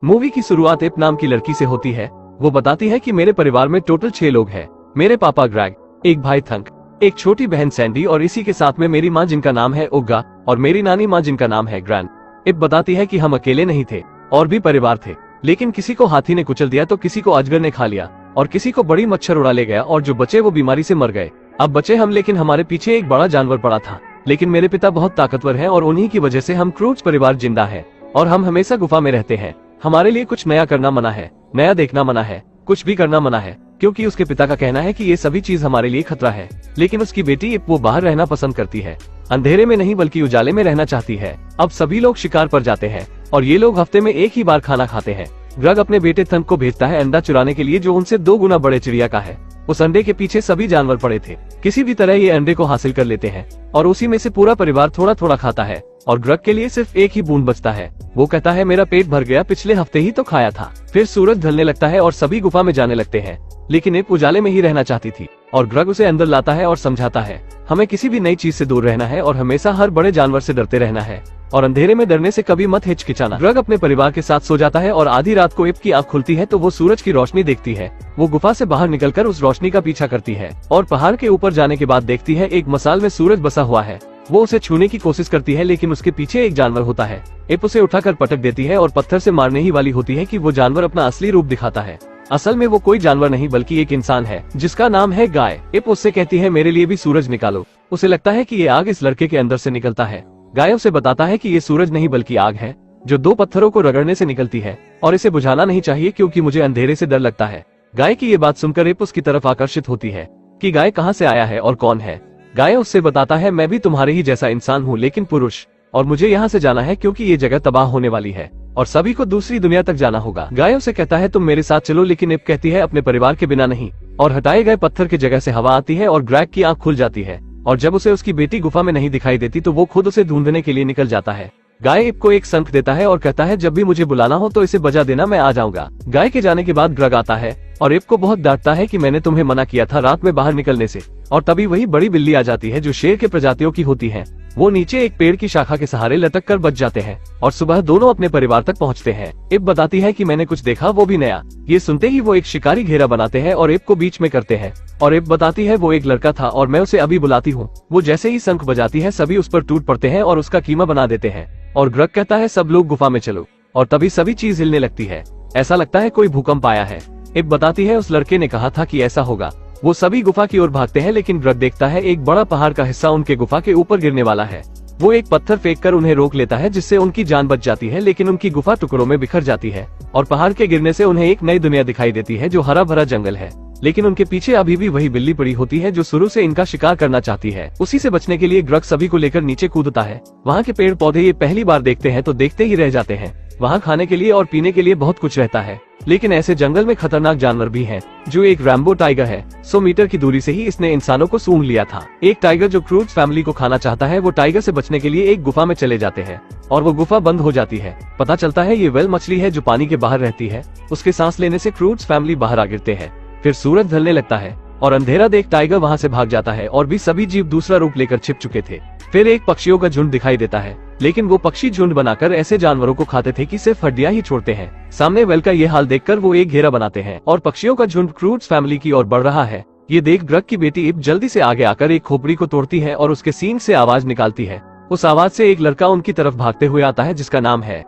Movie की शुरुआत app नाम की लड़की से होती है। वो बताती है कि मेरे परिवार में टोटल 6 लोग हैं। मेरे पापा ग्रेग, एक भाई थंक, एक छोटी बहन सैंडी और इसी के साथ में मेरी माँ जिनका नाम है ओगा और मेरी नानी माँ जिनका नाम है ग्रैंड। एप बताती है कि हम अकेले नहीं थे और भी परिवार थे, लेकिन किसी को हाथी ने कुचल दिया तो किसी को अजगर ने खा लिया और किसी को बड़ी मच्छर उड़ा ले गया और जो बचे वो बीमारी से मर गए। अब बचे हम, लेकिन हमारे पीछे एक बड़ा जानवर पड़ा था। लेकिन मेरे पिता बहुत ताकतवर हैं और उन्हीं की वजह से हम क्रूज परिवार जिंदा है और हम हमेशा गुफा में रहते हैं। हमारे लिए कुछ नया करना मना है, नया देखना मना है, कुछ भी करना मना है, क्योंकि उसके पिता का कहना है कि ये सभी चीज हमारे लिए खतरा है। लेकिन उसकी बेटी इप वो बाहर रहना पसंद करती है, अंधेरे में नहीं बल्कि उजाले में रहना चाहती है। अब सभी लोग शिकार पर जाते हैं और ये लोग हफ्ते में एक ही बार खाना खाते हैं। ग्रग अपने बेटे थंक को भेजता है अंडा चुराने के लिए, जो उनसे 2 गुना बड़े चिड़िया का है। उस अंडे के पीछे सभी जानवर पड़े थे। किसी भी तरह ये अंडे को हासिल कर लेते हैं और उसी में से पूरा परिवार थोड़ा थोड़ा खाता है और ग्रग के लिए सिर्फ एक ही बूंद बचता है। वो कहता है मेरा पेट भर गया, पिछले हफ्ते ही तो खाया था। फिर सूरज ढलने लगता है और सभी गुफा में जाने लगते हैं, लेकिन इप उजाले में ही रहना चाहती थी और ग्रग उसे अंदर लाता है और समझाता है हमें किसी भी नई चीज से दूर रहना है और हमेशा हर बड़े जानवर से डरते रहना है और अंधेरे में डरने से कभी मत हिचकिचाना। ग्रग अपने परिवार के साथ सो जाता है और आधी रात को इप की आँख खुलती है तो वो सूरज की रोशनी देखती है। वो गुफा से बाहर निकलकर उस रोशनी का पीछा करती है और पहाड़ के ऊपर जाने के बाद देखती है एक मसाल में सूरज बसा हुआ है। वो उसे छूने की कोशिश करती है, लेकिन उसके पीछे एक जानवर होता है। इप उसे उठाकर पटक देती है और पत्थर से मारने ही वाली होती है कि वो जानवर अपना असली रूप दिखाता है। असल में वो कोई जानवर नहीं बल्कि एक इंसान है जिसका नाम है गाय। इप उससे कहती है मेरे लिए भी सूरज निकालो। उसे लगता है कि ये आग इस लड़के के अंदर से निकलता है। गाय उसे बताता है कि ये सूरज नहीं बल्कि आग है जो 2 पत्थरों को रगड़ने से निकलती है और इसे बुझाना नहीं चाहिए क्योंकि मुझे अंधेरे से डर लगता है। गाय की ये बात सुनकर इप उसकी तरफ आकर्षित होती है कि गाय कहाँ से आया है और कौन है। गाय उससे बताता है मैं भी तुम्हारे ही जैसा इंसान हूँ, लेकिन पुरुष, और मुझे यहाँ से जाना है क्योंकि ये जगह तबाह होने वाली है और सभी को दूसरी दुनिया तक जाना होगा। गाय उसे कहता है तुम मेरे साथ चलो, लेकिन इप कहती है अपने परिवार के बिना नहीं, और हटाए गए पत्थर की जगह से हवा आती है और ग्रैग की आंख खुल जाती है और जब उसे उसकी बेटी गुफा में नहीं दिखाई देती तो वो खुद उसे ढूंढने के लिए निकल जाता है। गाय इप को एक शंख देता है और कहता है जब भी मुझे बुलाना हो तो इसे बजा देना, मैं आ जाऊंगा। गाय के जाने के बाद ग्रग आता है और इप को बहुत डांटता है कि मैंने तुम्हें मना किया था रात में बाहर निकलने से, और तभी वही बड़ी बिल्ली आ जाती है जो शेर के प्रजातियों की होती है। वो नीचे एक पेड़ की शाखा के सहारे लटक कर बच जाते हैं और सुबह दोनों अपने परिवार तक पहुंचते हैं। इप बताती है कि मैंने कुछ देखा, वो भी नया। ये सुनते ही वो एक शिकारी घेरा बनाते हैं और इप को बीच में करते हैं और इप बताती है वो एक लड़का था और मैं उसे अभी बुलाती हूँ। वो जैसे ही शंख बजाती है सभी उस पर टूट पड़ते हैं और उसका कीमा बना देते हैं और ग्रग कहता है सब लोग गुफा में चलो, और तभी सभी चीज हिलने लगती है। ऐसा लगता है कोई भूकंप आया है। इप बताती है उस लड़के ने कहा था कि ऐसा होगा। वो सभी गुफा की ओर भागते हैं, लेकिन ग्रग देखता है एक बड़ा पहाड़ का हिस्सा उनके गुफा के ऊपर गिरने वाला है। वो एक पत्थर फेंक कर उन्हें रोक लेता है जिससे उनकी जान बच जाती है, लेकिन उनकी गुफा टुकड़ों में बिखर जाती है और पहाड़ के गिरने से उन्हें एक नई दुनिया दिखाई देती है जो हरा भरा जंगल है। लेकिन उनके पीछे अभी भी वही बिल्ली पड़ी होती है जो शुरू से इनका शिकार करना चाहती है। उसी से बचने के लिए ग्रग सभी को लेकर नीचे कूदता है। वहाँ के पेड़ पौधे ये पहली बार देखते हैं तो देखते ही रह जाते हैं। वहाँ खाने के लिए और पीने के लिए बहुत कुछ रहता है, लेकिन ऐसे जंगल में खतरनाक जानवर भी हैं, जो एक रैम्बो टाइगर है। 100 मीटर की दूरी से ही इसने इंसानों को सूंघ लिया था। एक टाइगर जो क्रूज फैमिली को खाना चाहता है, वो टाइगर से बचने के लिए एक गुफा में चले जाते हैं और वो गुफा बंद हो जाती है। पता चलता है ये वेल मछली है जो पानी के बाहर रहती है। उसके सांस लेने से क्रूज फैमिली बाहर आ गिरते हैं। फिर सूरज ढलने लगता है और अंधेरा देख टाइगर वहाँ से भाग जाता है और भी सभी जीव दूसरा रूप लेकर छिप चुके थे। फिर एक पक्षियों का झुंड दिखाई देता है, लेकिन वो पक्षी झुंड बनाकर ऐसे जानवरों को खाते थे कि सिर्फ हड्डियां ही छोड़ते हैं। सामने वेल का ये हाल देखकर वो एक घेरा बनाते हैं और पक्षियों का झुंड क्रूज फैमिली की ओर बढ़ रहा है। ये देख ग्रग की बेटी इप जल्दी से आगे आकर एक खोपड़ी को तोड़ती है और उसके सींग से आवाज निकालती है। उस आवाज से एक लड़का उनकी तरफ भागते हुए आता है जिसका नाम है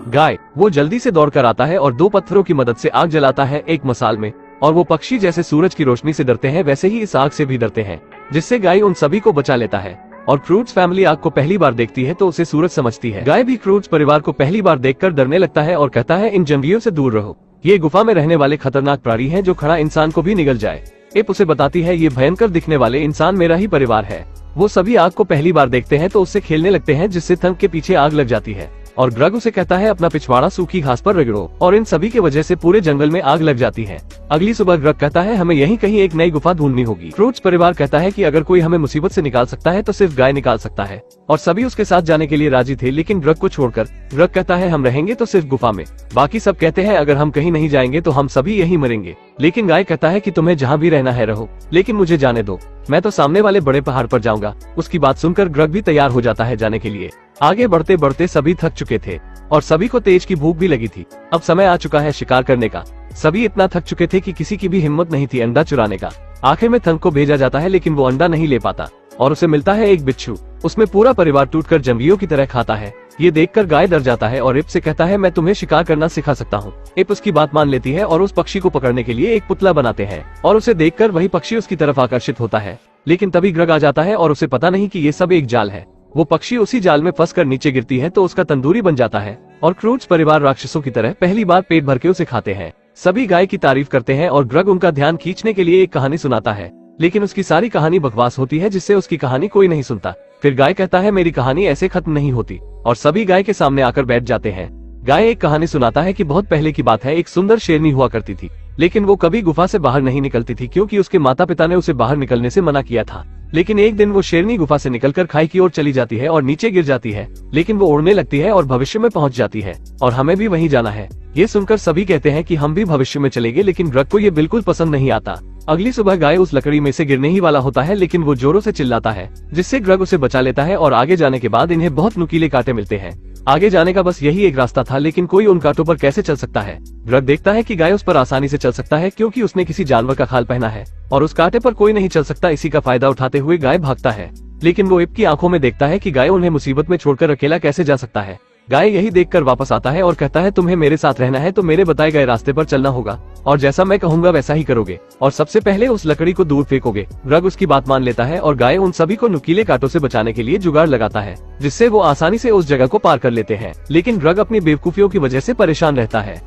गाय। वो जल्दी से दौड़कर आता है और 2 पत्थरों की मदद से आग जलाता है एक मसाल में, और वो पक्षी जैसे सूरज की रोशनी से डरते हैं वैसे ही इस आग से भी डरते हैं, जिससे गाय उन सभी को बचा लेता है। और क्रूज फैमिली आग को पहली बार देखती है तो उसे सूरज समझती है। गाय भी क्रूज परिवार को पहली बार देखकर डरने लगता है और कहता है इन जंगलियों से दूर रहो, ये गुफा में रहने वाले खतरनाक प्राणी हैं जो खड़ा इंसान को भी निगल जाए। इप उसे बताती है ये भयंकर दिखने वाले इंसान मेरा ही परिवार है। वो सभी आग को पहली बार देखते हैं तो उससे खेलने लगते हैं, जिससे थंक के पीछे आग लग जाती है और ग्रग उसे कहता है अपना पिछवाड़ा सूखी घास पर रगड़ो, और इन सभी की वजह से पूरे जंगल में आग लग जाती है। अगली सुबह ग्रग कहता है हमें यहीं कहीं एक नई गुफा ढूंढनी होगी। क्रूज परिवार कहता है कि अगर कोई हमें मुसीबत से निकाल सकता है तो सिर्फ गाय निकाल सकता है, और सभी उसके साथ जाने के लिए राजी थे, लेकिन ग्रग को छोड़कर। ग्रग कहता है हम रहेंगे तो सिर्फ गुफा में, बाकी सब कहते हैं अगर हम कहीं नहीं जाएंगे तो हम सभी यहीं मरेंगे। लेकिन गाय कहता है कि तुम्हें जहाँ भी रहना है रहो, लेकिन मुझे जाने दो, मैं तो सामने वाले बड़े पहाड़ पर जाऊंगा। उसकी बात सुनकर ग्रग भी तैयार हो जाता है जाने के लिए। आगे बढ़ते बढ़ते सभी थक चुके थे और सभी को तेज की भूख भी लगी थी। अब समय आ चुका है शिकार करने का। सभी इतना थक चुके थे कि किसी की भी हिम्मत नहीं थी अंडा चुराने का। आखिर में थंक को भेजा जाता है लेकिन वो अंडा नहीं ले पाता और उसे मिलता है एक बिच्छू। उसमें पूरा परिवार टूटकर जंगलियों की तरह खाता है। ये देखकर गाय डर जाता है और इप से कहता है मैं तुम्हें शिकार करना सिखा सकता हूँ। इप उसकी बात मान लेती है और उस पक्षी को पकड़ने के लिए एक पुतला बनाते हैं और उसे देखकर वही पक्षी उसकी तरफ आकर्षित होता है। लेकिन तभी ग्रग आ जाता है और उसे पता नहीं कि ये सब एक जाल है। वो पक्षी उसी जाल में फंसकर नीचे गिरती है तो उसका तंदूरी बन जाता है और क्रूड्स परिवार राक्षसों की तरह पहली बार पेट भर के उसे खाते हैं। सभी गाय की तारीफ करते हैं और ग्रग उनका ध्यान खींचने के लिए एक कहानी सुनाता है, लेकिन उसकी सारी कहानी बकवास होती है जिससे उसकी कहानी कोई नहीं सुनता। फिर गाय कहता है मेरी कहानी ऐसे खत्म नहीं होती और सभी गाय के सामने आकर बैठ जाते हैं। गाय एक कहानी सुनाता है कि बहुत पहले की बात है, एक सुंदर शेरनी हुआ करती थी, लेकिन वो कभी गुफा से बाहर नहीं निकलती थी क्योंकि उसके माता पिता ने उसे बाहर निकलने से मना किया था। लेकिन एक दिन वो शेरनी गुफा से निकलकर खाई की ओर चली जाती है और नीचे गिर जाती है, लेकिन वो उड़ने लगती है और भविष्य में पहुंच जाती है और हमें भी वहीं जाना है। ये सुनकर सभी कहते हैं कि हम भी भविष्य में चलेंगे, लेकिन ग्रग को ये बिल्कुल पसंद नहीं आता। अगली सुबह गाय उस लकड़ी में से गिरने ही वाला होता है, लेकिन वो जोरों से चिल्लाता है जिससे ग्रग उसे बचा लेता है और आगे जाने के बाद इन्हें बहुत नुकीले कांटे मिलते हैं। आगे जाने का बस यही एक रास्ता था, लेकिन कोई उन कांटों पर कैसे चल सकता है। ग्रग देखता है कि गाय उस पर आसानी से चल सकता है क्योंकि उसने किसी जानवर का खाल पहना है और उस कांटे पर कोई नहीं चल सकता। इसी का फायदा उठाते हुए गाय भागता है, लेकिन वो इप की आंखों में देखता है कि गाय उन्हें मुसीबत में छोड़कर अकेला कैसे जा सकता है। गाय यही देखकर वापस आता है और कहता है तुम्हें मेरे साथ रहना है तो मेरे बताए गए रास्ते पर चलना होगा और जैसा मैं कहूंगा वैसा ही करोगे और सबसे पहले उस लकड़ी को दूर फेंकोगे। ग्रग उसकी बात मान लेता है और गाय उन सभी को नुकीले कांटों से बचाने के लिए जुगाड़ लगाता है जिससे वो आसानी से उस जगह को पार कर लेते हैं। लेकिन ग्रग अपनी बेवकूफियों की वजह से परेशान रहता है।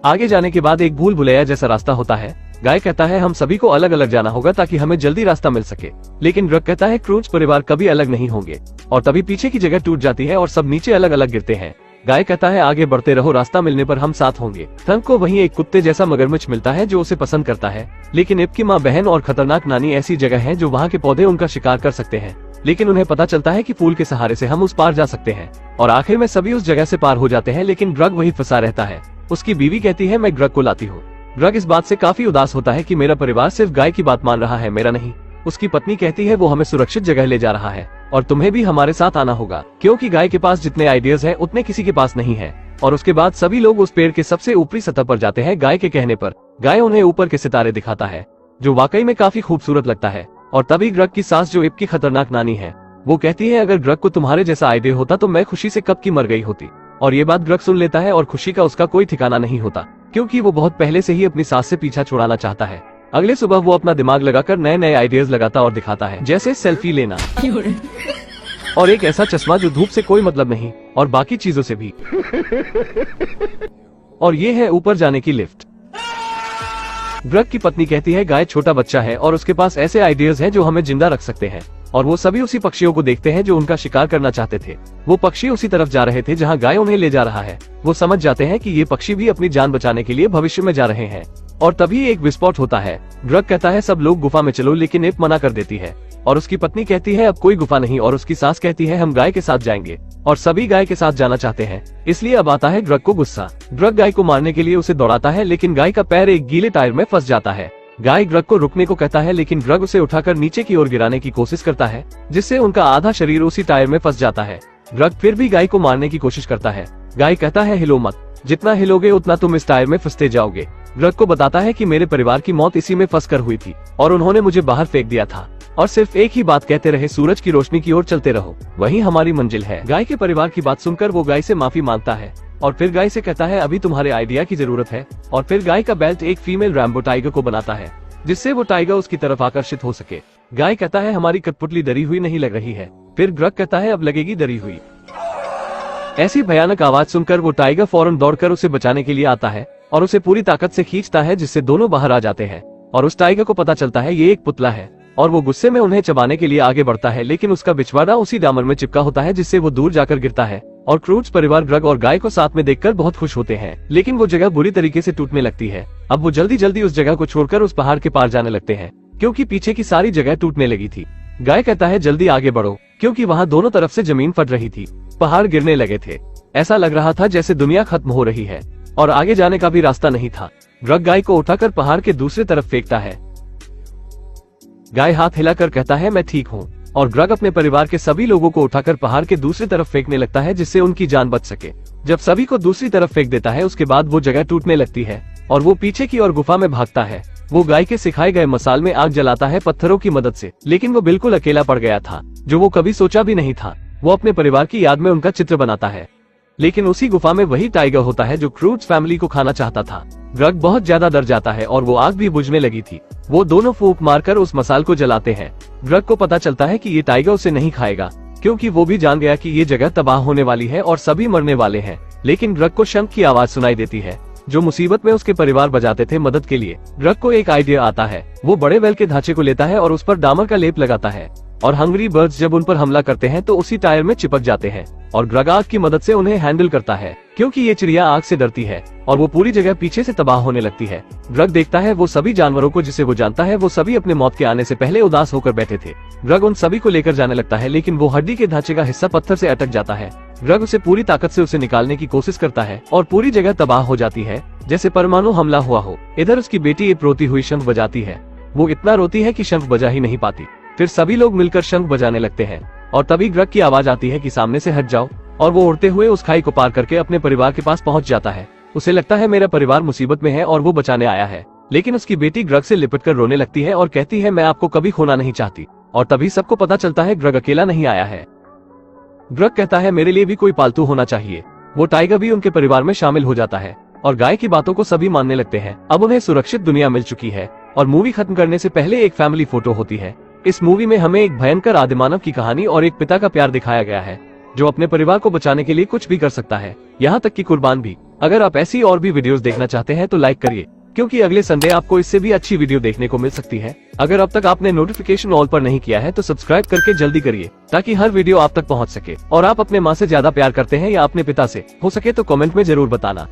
आगे जाने के बाद एक भूल भुलैया जैसा रास्ता होता है। गाय कहता है हम सभी को अलग अलग जाना होगा ताकि हमें जल्दी रास्ता मिल सके, लेकिन ग्रग कहता है क्रूज परिवार कभी अलग नहीं होंगे और तभी पीछे की जगह टूट जाती है और सब नीचे अलग अलग गिरते हैं। गाय कहता है आगे बढ़ते रहो, रास्ता मिलने पर हम साथ होंगे। थंक को वहीं एक कुत्ते जैसा मगरमच्छ मिलता है जो उसे पसंद करता है, लेकिन इप की माँ बहन और खतरनाक नानी ऐसी जगह है जो वहाँ के पौधे उनका शिकार कर सकते हैं। लेकिन उन्हें पता चलता है कि फूल के सहारे से हम उस पार जा सकते हैं और आखिर में सभी उस जगह से पार हो जाते हैं, लेकिन ग्रग वही फंसा रहता है। उसकी बीवी कहती है मैं ग्रग को लाती हूँ। ग्रग इस बात से काफी उदास होता है कि मेरा परिवार सिर्फ गाय की बात मान रहा है, मेरा नहीं। उसकी पत्नी कहती है वो हमें सुरक्षित जगह ले जा रहा है और तुम्हें भी हमारे साथ आना होगा क्योंकि गाय के पास जितने आइडियाज हैं उतने किसी के पास नहीं है। और उसके बाद सभी लोग उस पेड़ के सबसे ऊपरी सतह पर जाते हैं गाय के कहने पर। गाय उन्हें ऊपर के सितारे दिखाता है जो वाकई में काफी खूबसूरत लगता है। और तभी ग्रग की सास जो इप की खतरनाक नानी है वो कहती है अगर ग्रग को तुम्हारे जैसा आइडिया होता तो मैं खुशी से कब की मर गई होती। और ये बात ग्रग सुन लेता है और खुशी का उसका कोई ठिकाना नहीं होता क्योंकि वो बहुत पहले से ही अपनी सास से पीछा छुड़ाना चाहता है। अगले सुबह वो अपना दिमाग लगाकर नए नए आइडियाज लगाता और दिखाता है, जैसे सेल्फी लेना और एक ऐसा चश्मा जो धूप से कोई मतलब नहीं और बाकी चीजों से भी। और ये है ऊपर जाने की लिफ्ट। ग्रग की पत्नी कहती है गाय छोटा बच्चा है और उसके पास ऐसे आइडियाज हैं जो हमें जिंदा रख सकते हैं। और वो सभी उसी पक्षियों को देखते हैं जो उनका शिकार करना चाहते थे। वो पक्षी उसी तरफ जा रहे थे जहाँ गाय उन्हें ले जा रहा है। वो समझ जाते हैं कि ये पक्षी भी अपनी जान बचाने के लिए भविष्य में जा रहे हैं। और तभी एक विस्फोट होता है। ग्रग कहता है सब लोग गुफा में चलो, लेकिन इप मना कर देती है और उसकी पत्नी कहती है अब कोई गुफा नहीं और उसकी सास कहती है हम गाय के साथ जाएंगे और सभी गाय के साथ जाना चाहते हैं। इसलिए अब आता है ग्रग को गुस्सा। ग्रग गाय को मारने के लिए उसे दौड़ाता है, लेकिन गाय का पैर एक गीले टायर में फंस जाता है। गाय ग्रग को रुकने को कहता है, लेकिन ग्रग उसे उठाकर नीचे की ओर गिराने की कोशिश करता है जिससे उनका आधा शरीर उसी टायर में फंस जाता है। ग्रग फिर भी गाय को मारने की कोशिश करता है। गाय कहता है हिलो मत, जितना हिलोगे उतना तुम इस टायर में फंसते जाओगे। ग्रग को बताता है कि मेरे परिवार की मौत इसी में फंस कर हुई थी और उन्होंने मुझे बाहर फेंक दिया था और सिर्फ एक ही बात कहते रहे, सूरज की रोशनी की ओर चलते रहो, वही हमारी मंजिल है। गाय के परिवार की बात सुनकर वो गाय से माफी मांगता है और फिर गाय से कहता है अभी तुम्हारे आइडिया की जरूरत है। और फिर गाय का बेल्ट एक फीमेल रैम्बो टाइगर को बनाता है जिससे वो टाइगर उसकी तरफ आकर्षित हो सके। गाय कहता है हमारी कठपुतली डरी हुई नहीं लग रही है। फिर ग्रग कहता है अब लगेगी डरी हुई। ऐसी भयानक आवाज सुनकर वो टाइगर फौरन दौड़कर उसे बचाने के लिए आता है और उसे पूरी ताकत से खींचता है जिससे दोनों बाहर आ जाते हैं। और उस टाइगर को पता चलता है ये एक पुतला है और वो गुस्से में उन्हें चबाने के लिए आगे बढ़ता है, लेकिन उसका बिछवाड़ा उसी डामर में चिपका होता है जिससे वो दूर जाकर गिरता है। और क्रूज परिवार ग्रग और गाय को साथ में देखकर बहुत खुश होते हैं, लेकिन वो जगह बुरी तरीके से टूटने लगती है। अब वो जल्दी जल्दी उस जगह को छोड़कर उस पहाड़ के पार जाने लगते हैं क्योंकि पीछे की सारी जगह टूटने लगी थी। गाय कहता है जल्दी आगे बढ़ो क्योंकि वहाँ दोनों तरफ से जमीन फट रही थी, पहाड़ गिरने लगे थे। ऐसा लग रहा था जैसे दुनिया खत्म हो रही है और आगे जाने का भी रास्ता नहीं था। ग्रग गाय को उठाकर पहाड़ के दूसरी तरफ फेंकता है। गाय हाथ हिलाकर कहता है मैं ठीक हूँ। और ग्रग अपने परिवार के सभी लोगों को उठाकर पहाड़ के दूसरी तरफ फेंकने लगता है जिससे उनकी जान बच सके। जब सभी को दूसरी तरफ फेंक देता है उसके बाद वो जगह टूटने लगती है और वो पीछे की ओर गुफा में भागता है। वो गाय के सिखाए गए मसाल में आग जलाता है पत्थरों की मदद से, लेकिन वो बिल्कुल अकेला पड़ गया था, जो वो कभी सोचा भी नहीं था। वो अपने परिवार की याद में उनका चित्र बनाता है, लेकिन उसी गुफा में वही टाइगर होता है जो क्रूट्स फैमिली को खाना चाहता था। ग्रग बहुत ज्यादा डर जाता है और वो आग भी बुझने लगी थी। वो दोनों फूंक मारकर उस मसाल को जलाते हैं। ग्रग को पता चलता है कि ये टाइगर उसे नहीं खाएगा, क्योंकि वो भी जान गया कि ये जगह तबाह होने वाली है और सभी मरने वाले हैं। लेकिन ग्रग को शंख की आवाज सुनाई देती है, जो मुसीबत में उसके परिवार बजाते थे मदद के लिए। ग्रग को एक आइडिया आता है। वो बड़े बैल के ढांचे को लेता है और उस पर डामर का लेप लगाता है, और हंग्री बर्ड्स जब उन पर हमला करते हैं तो उसी टायर में चिपक जाते हैं, और ग्रग आग की मदद से उन्हें हैंडल करता है, क्योंकि ये चिड़िया आग से डरती है और वो पूरी जगह पीछे से तबाह होने लगती है। ग्रग देखता है वो सभी जानवरों को जिसे वो जानता है वो सभी अपने मौत के आने से पहले उदास होकर बैठे थे। ग्रग उन सभी को लेकर जाने लगता है, लेकिन वो हड्डी के ढांचे का हिस्सा पत्थर से अटक जाता है। ग्रग उसे पूरी ताकत से उसे निकालने की कोशिश करता है और पूरी जगह तबाह हो जाती है जैसे परमाणु हमला हुआ हो। इधर उसकी बेटी एक रोती हुई शंख बजाती है। वो इतना रोती है कि शंख बजा ही नहीं पाती। फिर सभी लोग मिलकर शंख बजाने लगते हैं और तभी ग्रग की आवाज आती है कि सामने से हट जाओ, और वो उड़ते हुए उस खाई को पार करके अपने परिवार के पास पहुंच जाता है। उसे लगता है मेरा परिवार मुसीबत में है और वो बचाने आया है, लेकिन उसकी बेटी ग्रग से लिपटकर रोने लगती है और कहती है मैं आपको कभी खोना नहीं चाहती। और तभी सबको पता चलता है ग्रग अकेला नहीं आया है। ग्रग कहता है मेरे लिए भी कोई पालतू होना चाहिए। वो टाइगर भी उनके परिवार में शामिल हो जाता है और गाय की बातों को सभी मानने लगते हैं। अब उन्हें सुरक्षित दुनिया मिल चुकी है और मूवी खत्म करने से पहले एक फैमिली फोटो होती है। इस मूवी में हमें एक भयंकर आदिमानव की कहानी और एक पिता का प्यार दिखाया गया है, जो अपने परिवार को बचाने के लिए कुछ भी कर सकता है, यहाँ तक कि कुर्बान भी। अगर आप ऐसी और भी वीडियोस देखना चाहते हैं तो लाइक करिए, क्योंकि अगले संडे आपको इससे भी अच्छी वीडियो देखने को मिल सकती है। अगर अब तक आपने नोटिफिकेशन ऑल पर नहीं किया है तो सब्सक्राइब करके जल्दी करिए, ताकि हर वीडियो आप तक पहुंच सके। और आप अपने माँ से ज्यादा प्यार करते हैं या अपने पिता से? हो सके तो कमेंट में जरूर बताना।